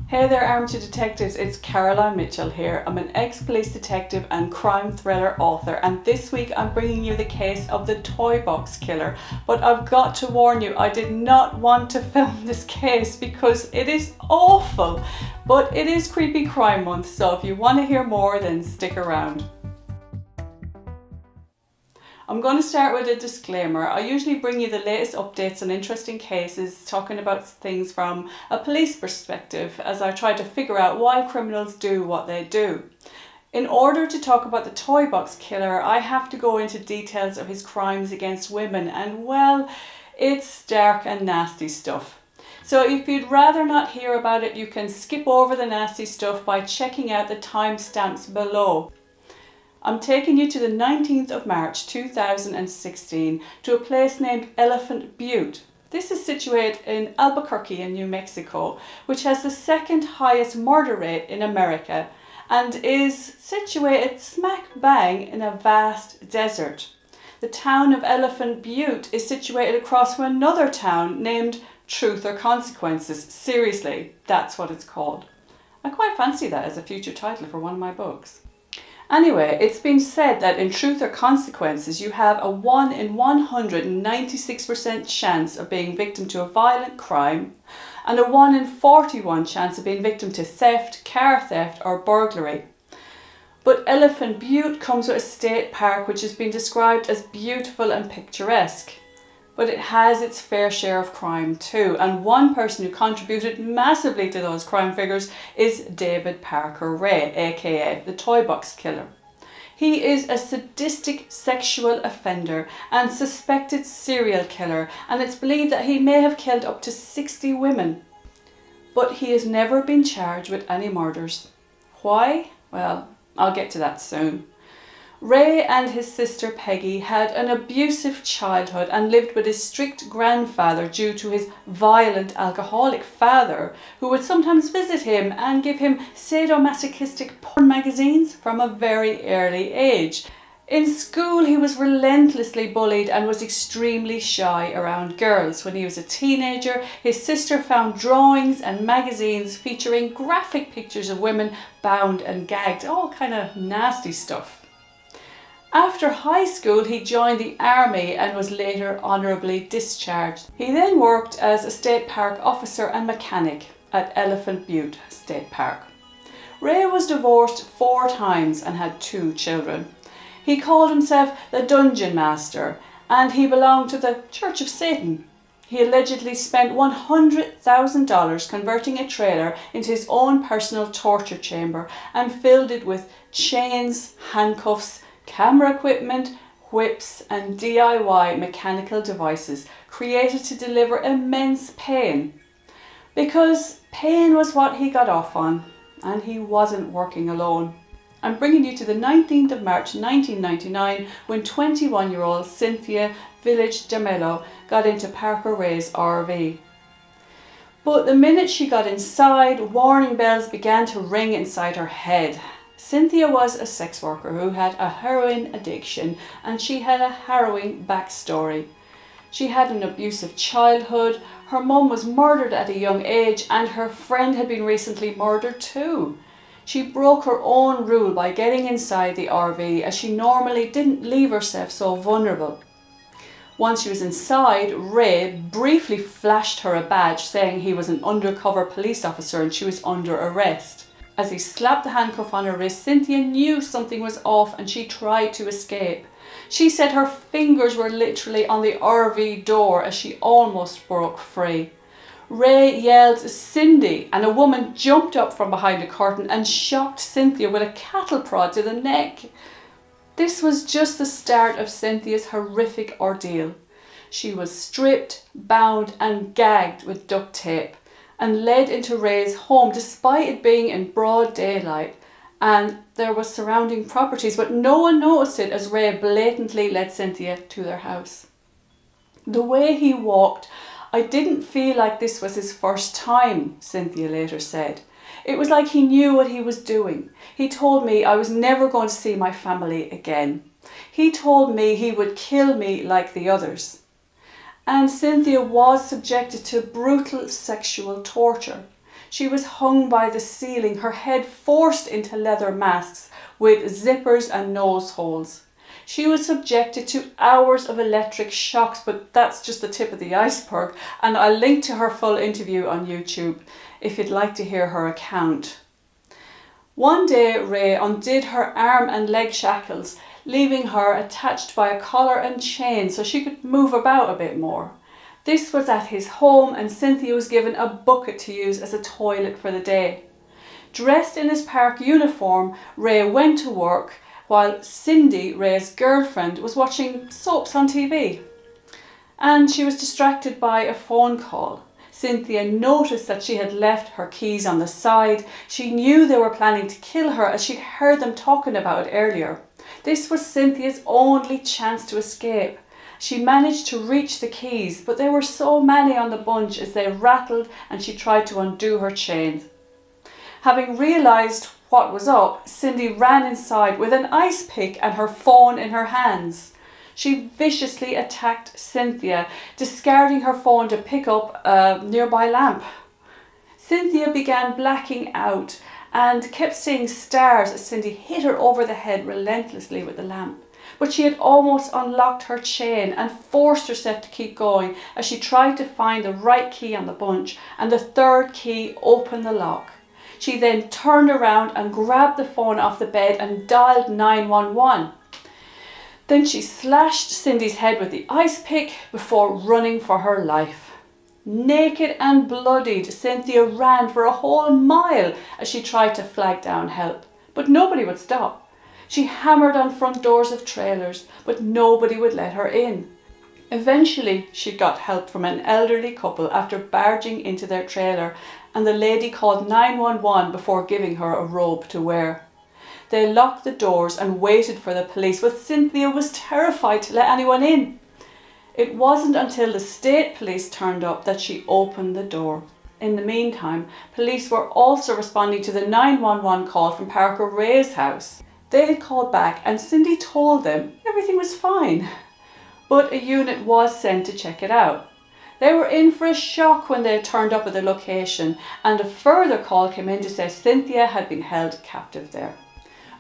Hey there Armchair Detectives, it's Caroline Mitchell here. I'm an ex-police detective and crime thriller author, and this week I'm bringing you the case of the toy box killer. But I've got to warn you, I did not want to film this case because it is awful. But it is Creepy Crime Month, so if you want to hear more then stick around. I'm going to start with a disclaimer. I usually bring you the latest updates on interesting cases, talking about things from a police perspective as I try to figure out why criminals do what they do. In order to talk about the toy box killer, I have to go into details of his crimes against women, and well, it's dark and nasty stuff. So if you'd rather not hear about it, you can skip over the nasty stuff by checking out the timestamps below. I'm taking you to the 19th of March 2016 to a place named Elephant Butte. This is situated in Albuquerque in New Mexico, which has the second highest murder rate in America and is situated smack bang in a vast desert. The town of Elephant Butte is situated across from another town named Truth or Consequences. Seriously, that's what it's called. I quite fancy that as a future title for one of my books. Anyway, it's been said that in Truth or Consequences you have a 1 in 196% chance of being victim to a violent crime and a 1 in 41 chance of being victim to theft, car theft or burglary. But Elephant Butte comes with a state park which has been described as beautiful and picturesque. But it has its fair share of crime too, and one person who contributed massively to those crime figures is David Parker Ray, aka the Toy Box Killer. He is a sadistic sexual offender and suspected serial killer, and it's believed that he may have killed up to 60 women. But he has never been charged with any murders. Why? Well, I'll get to that soon. Ray and his sister Peggy had an abusive childhood and lived with his strict grandfather due to his violent alcoholic father, who would sometimes visit him and give him sadomasochistic porn magazines from a very early age. In school he was relentlessly bullied and was extremely shy around girls. When he was a teenager, his sister found drawings and magazines featuring graphic pictures of women bound and gagged, all kind of nasty stuff. After high school, he joined the army and was later honourably discharged. He then worked as a state park officer and mechanic at Elephant Butte State Park. Ray was divorced 4 times and had 2 children. He called himself the Dungeon Master and he belonged to the Church of Satan. He allegedly spent $100,000 converting a trailer into his own personal torture chamber and filled it with chains, handcuffs, camera equipment, whips and DIY mechanical devices created to deliver immense pain. Because pain was what he got off on, and he wasn't working alone. I'm bringing you to the 19th of March 1999 when 21-year-old Cynthia Village D'Amello got into Parker Ray's RV. But the minute she got inside, warning bells began to ring inside her head. Cynthia was a sex worker who had a heroin addiction and she had a harrowing backstory. She had an abusive childhood, her mum was murdered at a young age and her friend had been recently murdered too. She broke her own rule by getting inside the RV as she normally didn't leave herself so vulnerable. Once she was inside, Ray briefly flashed her a badge saying he was an undercover police officer and she was under arrest. As he slapped the handcuff on her wrist, Cynthia knew something was off and she tried to escape. She said her fingers were literally on the RV door as she almost broke free. Ray yelled, "Cindy!" and a woman jumped up from behind a curtain and shocked Cynthia with a cattle prod to the neck. This was just the start of Cynthia's horrific ordeal. She was stripped, bound and gagged with duct tape and led into Ray's home despite it being in broad daylight and there was surrounding properties, but no one noticed it as Ray blatantly led Cynthia to their house. The way he walked, I didn't feel like this was his first time, Cynthia later said. It was like he knew what he was doing. He told me I was never going to see my family again. He told me he would kill me like the others. And Cynthia was subjected to brutal sexual torture. She was hung by the ceiling, her head forced into leather masks with zippers and nose holes. She was subjected to hours of electric shocks, but that's just the tip of the iceberg, and I'll link to her full interview on YouTube if you'd like to hear her account. One day, Ray undid her arm and leg shackles, leaving her attached by a collar and chain so she could move about a bit more. This was at his home, and Cynthia was given a bucket to use as a toilet for the day. Dressed in his park uniform, Ray went to work while Cindy, Ray's girlfriend, was watching soaps on TV. And she was distracted by a phone call. Cynthia noticed that she had left her keys on the side. She knew they were planning to kill her as she'd heard them talking about it earlier. This was Cynthia's only chance to escape. She managed to reach the keys, but there were so many on the bunch as they rattled and she tried to undo her chains. Having realised what was up, Cindy ran inside with an ice pick and her phone in her hands. She viciously attacked Cynthia, discarding her phone to pick up a nearby lamp. Cynthia began blacking out and kept seeing stars as Cindy hit her over the head relentlessly with the lamp. But she had almost unlocked her chain and forced herself to keep going as she tried to find the right key on the bunch and the third key opened the lock. She then turned around and grabbed the phone off the bed and dialed 911. Then she slashed Cindy's head with the ice pick before running for her life. Naked and bloodied, Cynthia ran for a whole mile as she tried to flag down help, but nobody would stop. She hammered on front doors of trailers, but nobody would let her in. Eventually, she got help from an elderly couple after barging into their trailer, and the lady called 911 before giving her a robe to wear. They locked the doors and waited for the police, but Cynthia was terrified to let anyone in. It wasn't until the state police turned up that she opened the door. In the meantime, police were also responding to the 911 call from Parker Ray's house. They had called back and Cindy told them everything was fine, but a unit was sent to check it out. They were in for a shock when they turned up at the location, and a further call came in to say Cynthia had been held captive there.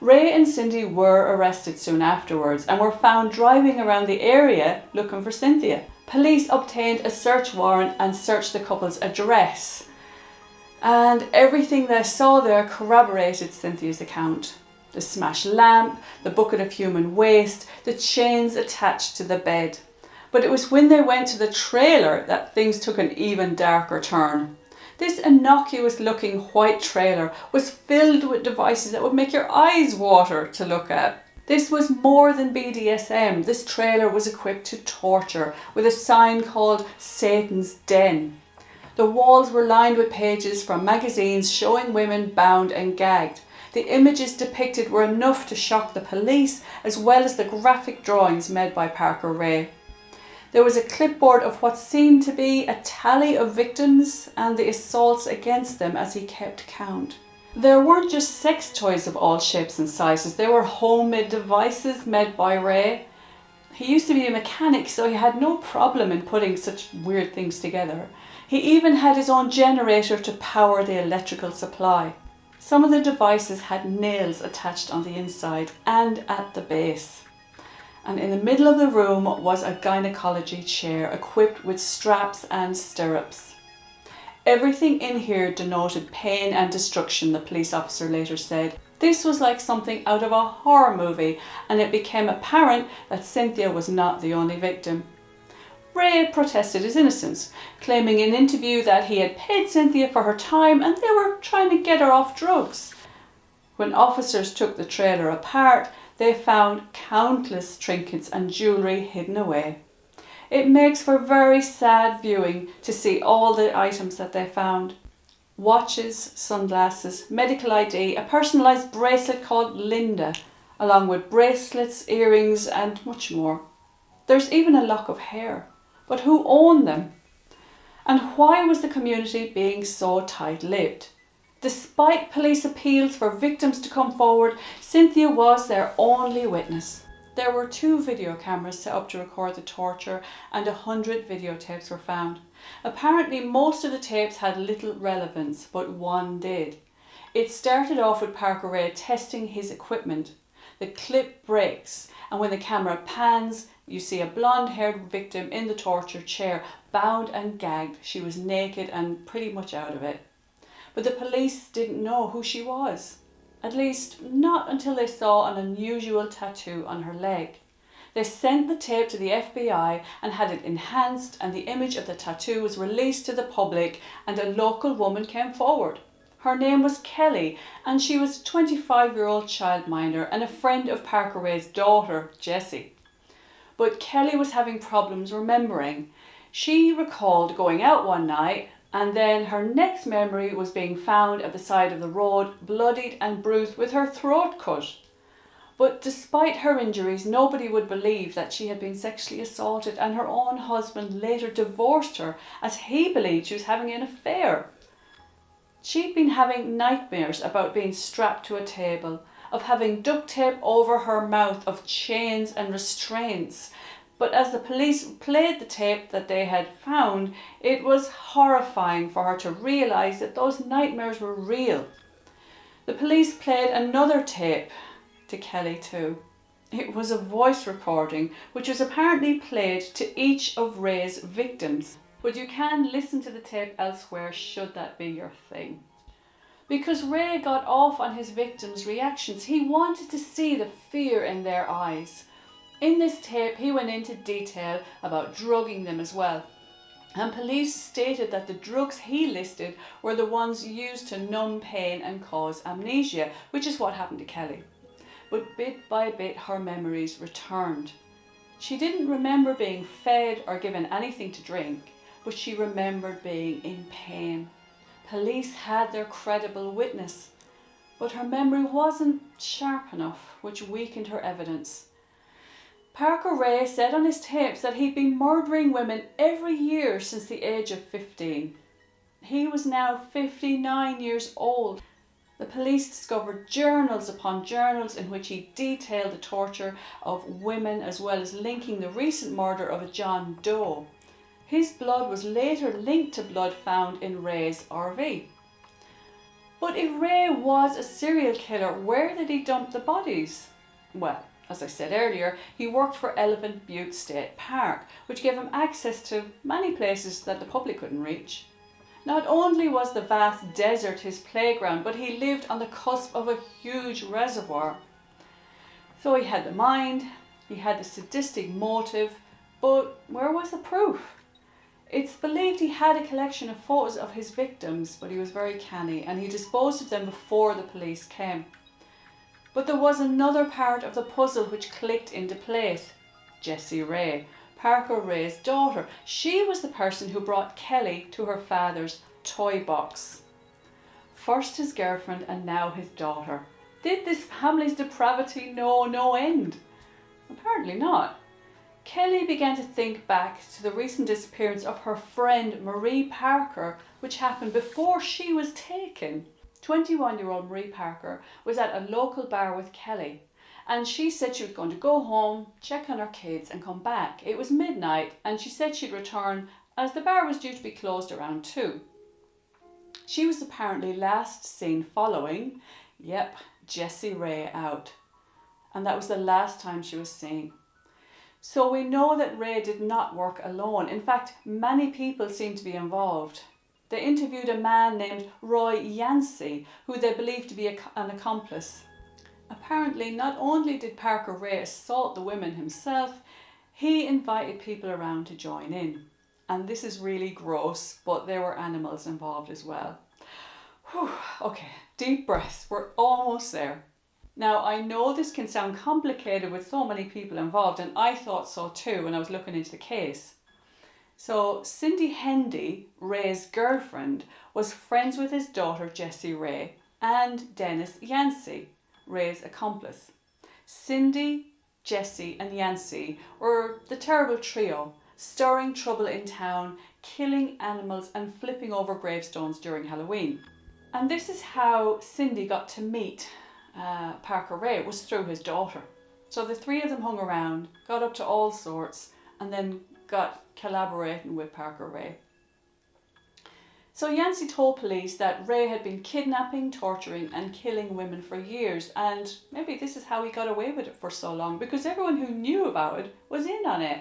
Ray and Cindy were arrested soon afterwards and were found driving around the area looking for Cynthia. Police obtained a search warrant and searched the couple's address, and everything they saw there corroborated Cynthia's account. The smashed lamp, the bucket of human waste, the chains attached to the bed. But it was when they went to the trailer that things took an even darker turn. This innocuous looking white trailer was filled with devices that would make your eyes water to look at. This was more than BDSM. This trailer was equipped to torture with a sign called Satan's Den. The walls were lined with pages from magazines showing women bound and gagged. The images depicted were enough to shock the police, as well as the graphic drawings made by Parker Ray. There was a clipboard of what seemed to be a tally of victims and the assaults against them as he kept count. There weren't just sex toys of all shapes and sizes, they were homemade devices made by Ray. He used to be a mechanic, so he had no problem in putting such weird things together. He even had his own generator to power the electrical supply. Some of the devices had nails attached on the inside and at the base. And in the middle of the room was a gynecology chair equipped with straps and stirrups. Everything in here denoted pain and destruction, the police officer later said. This was like something out of a horror movie, and it became apparent that Cynthia was not the only victim. Ray protested his innocence, claiming in an interview that he had paid Cynthia for her time and they were trying to get her off drugs. When officers took the trailer apart, they found countless trinkets and jewellery hidden away. It makes for very sad viewing to see all the items that they found. Watches, sunglasses, medical ID, a personalised bracelet called Linda, along with bracelets, earrings and much more. There's even a lock of hair. But who owned them? And why was the community being so tight-lipped? Despite police appeals for victims to come forward, Cynthia was their only witness. There were 2 video cameras set up to record the torture and 100 videotapes were found. Apparently most of the tapes had little relevance, but one did. It started off with Parker Ray testing his equipment. The clip breaks, and when the camera pans, you see a blonde-haired victim in the torture chair, bound and gagged. She was naked and pretty much out of it. But the police didn't know who she was. At least, not until they saw an unusual tattoo on her leg. They sent the tape to the FBI and had it enhanced, and the image of the tattoo was released to the public, and a local woman came forward. Her name was Kelly, and she was a 25-year-old childminder and a friend of Parker Ray's daughter, Jessie. But Kelly was having problems remembering. She recalled going out one night, and then her next memory was being found at the side of the road, bloodied and bruised with her throat cut. But despite her injuries, nobody would believe that she had been sexually assaulted, and her own husband later divorced her as he believed she was having an affair. She'd been having nightmares about being strapped to a table, of having duct tape over her mouth, of chains and restraints. But as the police played the tape that they had found, it was horrifying for her to realise that those nightmares were real. The police played another tape to Kelly too. It was a voice recording which was apparently played to each of Ray's victims. But you can listen to the tape elsewhere should that be your thing. Because Ray got off on his victims' reactions, he wanted to see the fear in their eyes. In this tape he went into detail about drugging them as well. And police stated that the drugs he listed were the ones used to numb pain and cause amnesia, which is what happened to Kelly. But bit by bit her memories returned. She didn't remember being fed or given anything to drink, but she remembered being in pain. Police had their credible witness, but her memory wasn't sharp enough, which weakened her evidence. Parker Ray said on his tapes that he'd been murdering women every year since the age of 15. He was now 59 years old. The police discovered journals upon journals in which he detailed the torture of women, as well as linking the recent murder of a John Doe. His blood was later linked to blood found in Ray's RV. But if Ray was a serial killer, where did he dump the bodies? Well, as I said earlier, he worked for Elephant Butte State Park, which gave him access to many places that the public couldn't reach. Not only was the vast desert his playground, but he lived on the cusp of a huge reservoir. So he had the mind, he had the sadistic motive, but where was the proof? It's believed he had a collection of photos of his victims, but he was very canny and he disposed of them before the police came. But there was another part of the puzzle which clicked into place. Jessie Ray, Parker Ray's daughter. She was the person who brought Kelly to her father's toy box. First his girlfriend and now his daughter. Did this family's depravity know no end? Apparently not. Kelly began to think back to the recent disappearance of her friend Marie Parker, which happened before she was taken. 21-year-old Marie Parker was at a local bar with Kelly, and she said she was going to go home, check on her kids and come back. It was midnight and she said she'd return as the bar was due to be closed around 2. She was apparently last seen following, Jessie Ray out. And that was the last time she was seen. So we know that Ray did not work alone. In fact, many people seem to be involved. They interviewed a man named Roy Yancey, who they believed to be an accomplice. Apparently, not only did Parker Ray assault the women himself, he invited people around to join in. And this is really gross, but there were animals involved as well. Whew, okay, deep breaths, we're almost there. Now, I know this can sound complicated with so many people involved, and I thought so too when I was looking into the case. So, Cindy Hendy, Ray's girlfriend, was friends with his daughter Jessie Ray and Dennis Yancey, Ray's accomplice. Cindy, Jessie and Yancey were the terrible trio, stirring trouble in town, killing animals and flipping over gravestones during Halloween. And this is how Cindy got to meet Parker Ray, was through his daughter. So the three of them hung around, got up to all sorts, and then got collaborating with Parker Ray. So Yancey told police that Ray had been kidnapping, torturing and killing women for years, and maybe this is how he got away with it for so long, because everyone who knew about it was in on it.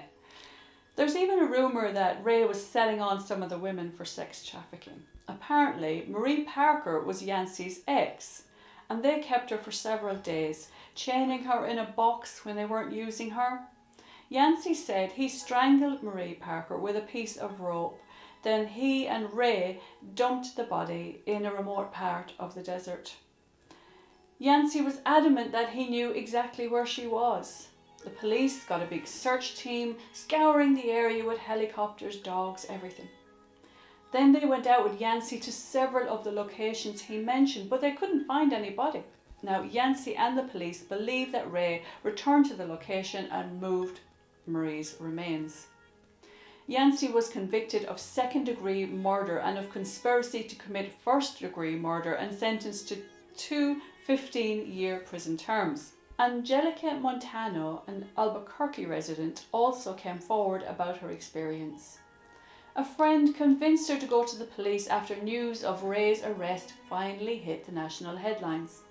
There's even a rumour that Ray was selling on some of the women for sex trafficking. Apparently, Marie Parker was Yancey's ex, and they kept her for several days, chaining her in a box when they weren't using her. Yancey said he strangled Marie Parker with a piece of rope. Then he and Ray dumped the body in a remote part of the desert. Yancey was adamant that he knew exactly where she was. The police got a big search team, scouring the area with helicopters, dogs, everything. Then they went out with Yancey to several of the locations he mentioned, but they couldn't find any body. Now, Yancey and the police believe that Ray returned to the location and moved Marie's remains. Yancey was convicted of second-degree murder and of conspiracy to commit first-degree murder and sentenced to 2 15-year prison terms. Angelica Montano, an Albuquerque resident, also came forward about her experience. A friend convinced her to go to the police after news of Ray's arrest finally hit the national headlines.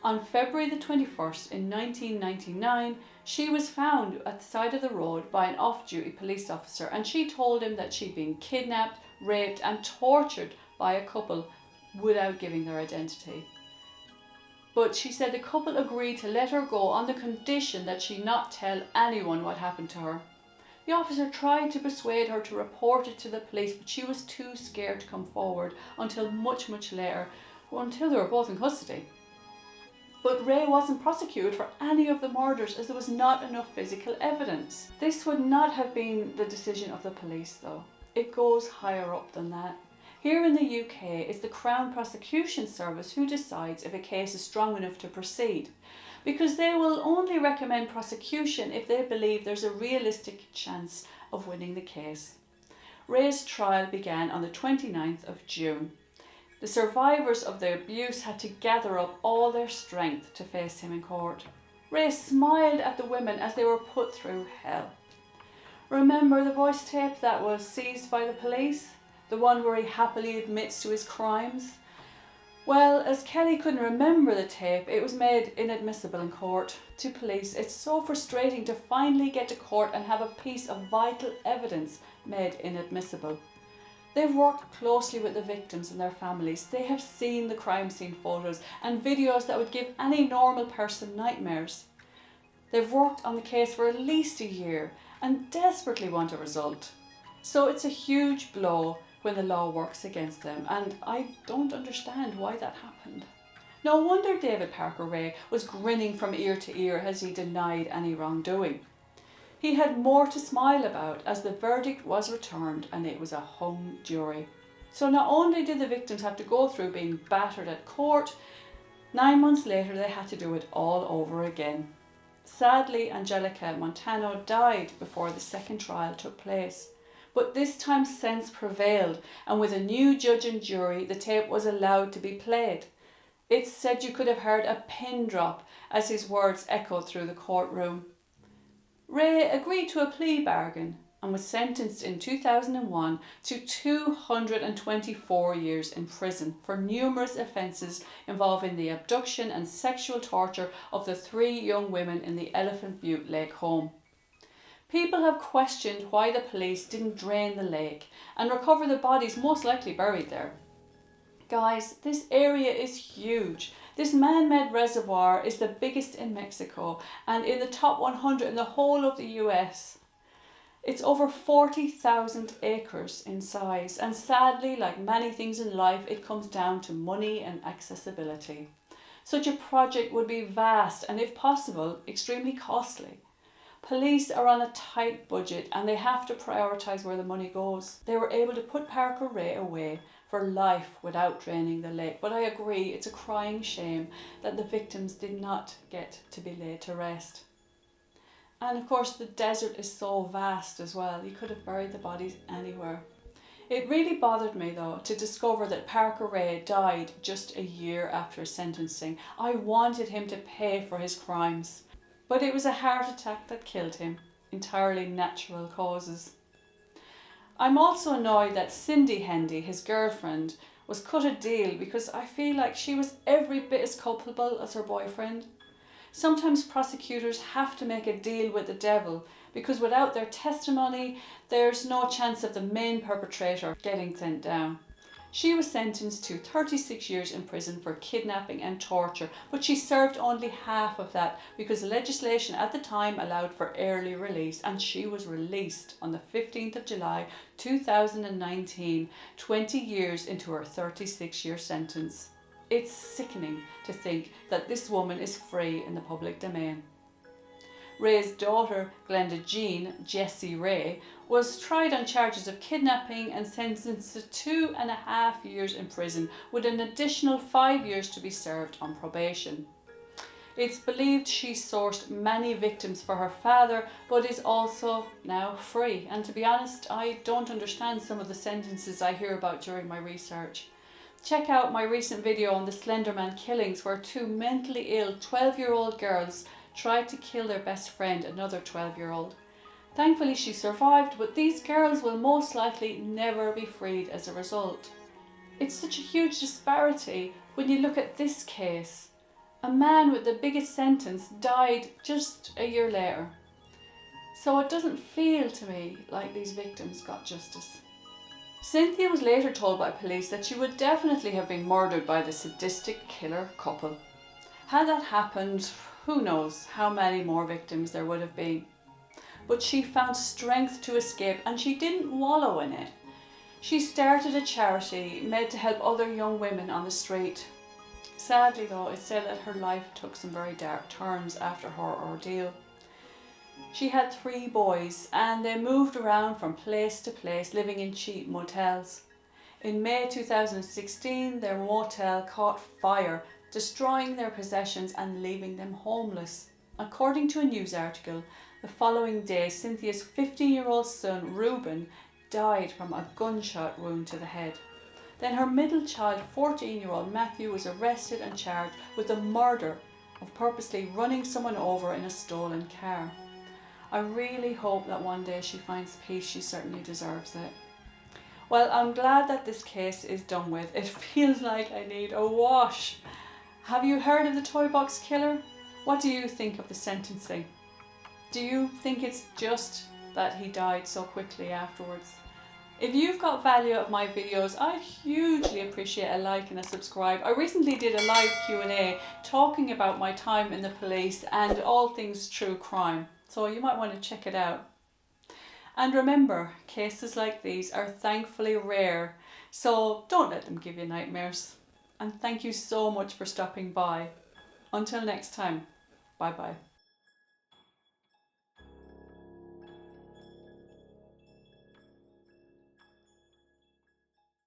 On February the 21st in 1999, she was found at the side of the road by an off-duty police officer, and she told him that she'd been kidnapped, raped and tortured by a couple without giving their identity. But she said the couple agreed to let her go on the condition that she not tell anyone what happened to her. The officer tried to persuade her to report it to the police, but she was too scared to come forward until much later, until they were both in custody. But Ray wasn't prosecuted for any of the murders as there was not enough physical evidence. This would not have been the decision of the police though. It goes higher up than that. Here in the UK, it's the Crown Prosecution Service who decides if a case is strong enough to proceed, because they will only recommend prosecution if they believe there's a realistic chance of winning the case. Ray's trial began on the 29th of June. The survivors of the abuse had to gather up all their strength to face him in court. Ray smiled at the women as they were put through hell. Remember the voice tape that was seized by the police? The one where he happily admits to his crimes? Well, as Kelly couldn't remember the tape, it was made inadmissible in court. To police, it's so frustrating to finally get to court and have a piece of vital evidence made inadmissible. They've worked closely with the victims and their families. They have seen the crime scene photos and videos that would give any normal person nightmares. They've worked on the case for at least a year and desperately want a result. So it's a huge blow when the law works against them, and I don't understand why that happened. No wonder David Parker Ray was grinning from ear to ear as he denied any wrongdoing. He had more to smile about as the verdict was returned and it was a hung jury. So not only did the victims have to go through being battered at court, 9 months later they had to do it all over again. Sadly, Angelica Montano died before the second trial took place. But this time sense prevailed, and with a new judge and jury, the tape was allowed to be played. It's said you could have heard a pin drop as his words echoed through the courtroom. Ray agreed to a plea bargain and was sentenced in 2001 to 224 years in prison for numerous offences involving the abduction and sexual torture of the 3 young women in the Elephant Butte Lake home. People have questioned why the police didn't drain the lake and recover the bodies most likely buried there. Guys, this area is huge. This man-made reservoir is the biggest in Mexico and in the top 100 in the whole of the US. It's over 40,000 acres in size, and sadly, like many things in life, it comes down to money and accessibility. Such a project would be vast and, if possible, extremely costly. Police are on a tight budget and they have to prioritise where the money goes. They were able to put Parker Ray away for life without draining the lake, but I agree it's a crying shame that the victims did not get to be laid to rest. And of course the desert is so vast as well, you could have buried the bodies anywhere. It really bothered me though to discover that Parker Ray died just a year after sentencing. I wanted him to pay for his crimes. But it was a heart attack that killed him, entirely natural causes. I'm also annoyed that Cindy Hendy, his girlfriend, was cut a deal because I feel like she was every bit as culpable as her boyfriend. Sometimes prosecutors have to make a deal with the devil because without their testimony, there's no chance of the main perpetrator getting sent down. She was sentenced to 36 years in prison for kidnapping and torture, but she served only half of that because legislation at the time allowed for early release, and she was released on the 15th of July 2019, 20 years into her 36-year sentence. It's sickening to think that this woman is free in the public domain. Ray's daughter, Glenda Jean, Jessie Ray, was tried on charges of kidnapping and sentenced to 2.5 years in prison, with an additional 5 years to be served on probation. It's believed she sourced many victims for her father, but is also now free. And to be honest, I don't understand some of the sentences I hear about during my research. Check out my recent video on the Slenderman killings, where two mentally ill 12-year-old girls tried to kill their best friend, another 12-year-old. Thankfully she survived, but these girls will most likely never be freed as a result. It's such a huge disparity when you look at this case. A man with the biggest sentence died just a year later. So it doesn't feel to me like these victims got justice. Cynthia was later told by police that she would definitely have been murdered by the sadistic killer couple. Had that happened, who knows how many more victims there would have been. But she found strength to escape, and she didn't wallow in it. She started a charity made to help other young women on the street. Sadly though, it's said that her life took some very dark turns after her ordeal. She had 3 boys and they moved around from place to place, living in cheap motels. In May 2016, their motel caught fire, destroying their possessions and leaving them homeless. According to a news article, the following day, Cynthia's 15-year-old son, Reuben, died from a gunshot wound to the head. Then her middle child, 14-year-old Matthew, was arrested and charged with the murder of purposely running someone over in a stolen car. I really hope that one day she finds peace. She certainly deserves it. Well, I'm glad that this case is done with. It feels like I need a wash. Have you heard of the toy box killer? What do you think of the sentencing? Do you think it's just that he died so quickly afterwards? If you've got value out of my videos, I'd hugely appreciate a like and a subscribe. I recently did a live Q&A talking about my time in the police and all things true crime, so you might want to check it out. And remember, cases like these are thankfully rare, so don't let them give you nightmares. And thank you so much for stopping by. Until next time, bye bye.